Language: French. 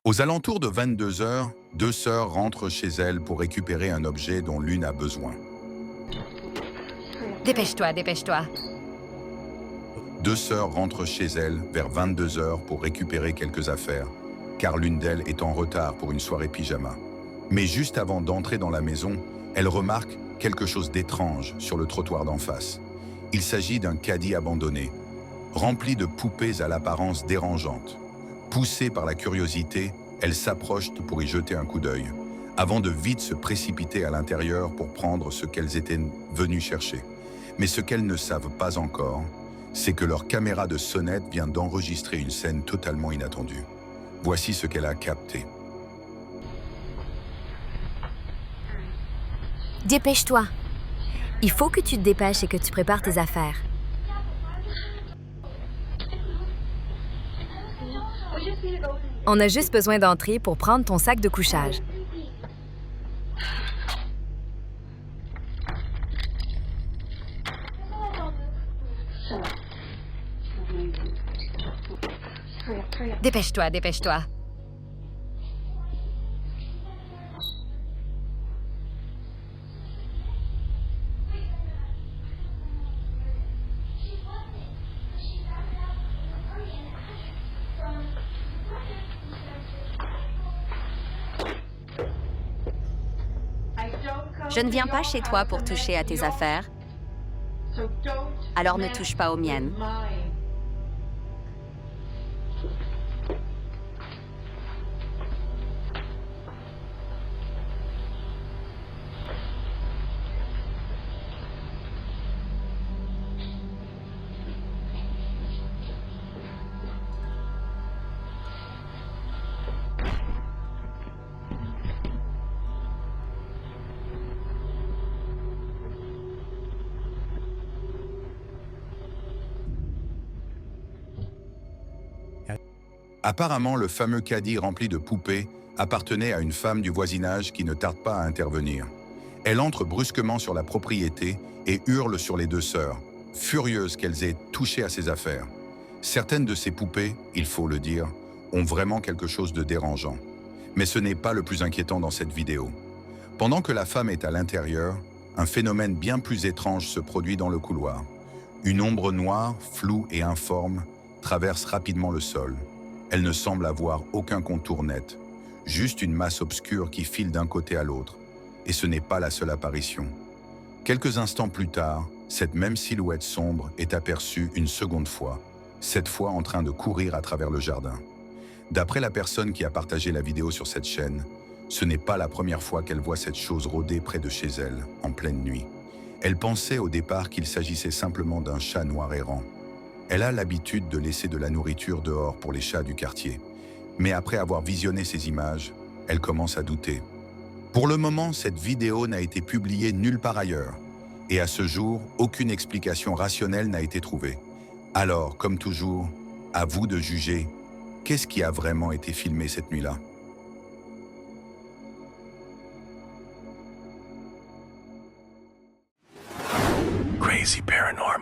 Aux alentours de 22 heures, deux sœurs rentrent chez elles pour récupérer un objet dont l'une a besoin. Dépêche-toi, dépêche-toi. Deux sœurs rentrent chez elles vers 22 heures pour récupérer quelques affaires, car l'une d'elles est en retard pour une soirée pyjama. Mais juste avant d'entrer dans la maison, elle remarque quelque chose d'étrange sur le trottoir d'en face. Il s'agit d'un caddie abandonné, rempli de poupées à l'apparence dérangeante. Poussée par la curiosité, elle s'approche pour y jeter un coup d'œil, avant de vite se précipiter à l'intérieur pour prendre ce qu'elles étaient venues chercher. Mais ce qu'elles ne savent pas encore, c'est que leur caméra de sonnette vient d'enregistrer une scène totalement inattendue. Voici ce qu'elle a capté. Dépêche-toi. Il faut que tu te dépêches et que tu prépares tes affaires. On a juste besoin d'entrer pour prendre ton sac de couchage. Dépêche-toi, dépêche-toi. Je ne viens pas chez toi pour toucher à tes affaires, alors ne touche pas aux miennes. Apparemment, le fameux caddie rempli de poupées appartenait à une femme du voisinage qui ne tarde pas à intervenir. Elle entre brusquement sur la propriété et hurle sur les deux sœurs, furieuses qu'elles aient touché à ses affaires. Certaines de ces poupées, il faut le dire, ont vraiment quelque chose de dérangeant. Mais ce n'est pas le plus inquiétant dans cette vidéo. Pendant que la femme est à l'intérieur, un phénomène bien plus étrange se produit dans le couloir. Une ombre noire, floue et informe, traverse rapidement le sol. Elle ne semble avoir aucun contour net, juste une masse obscure qui file d'un côté à l'autre. Et ce n'est pas la seule apparition. Quelques instants plus tard, cette même silhouette sombre est aperçue une seconde fois, cette fois en train de courir à travers le jardin. D'après la personne qui a partagé la vidéo sur cette chaîne, ce n'est pas la première fois qu'elle voit cette chose rôder près de chez elle, en pleine nuit. Elle pensait au départ qu'il s'agissait simplement d'un chat noir errant. Elle a l'habitude de laisser de la nourriture dehors pour les chats du quartier. Mais après avoir visionné ces images, elle commence à douter. Pour le moment, cette vidéo n'a été publiée nulle part ailleurs. Et à ce jour, aucune explication rationnelle n'a été trouvée. Alors, comme toujours, à vous de juger, qu'est-ce qui a vraiment été filmé cette nuit-là ? Crazy Paranormal.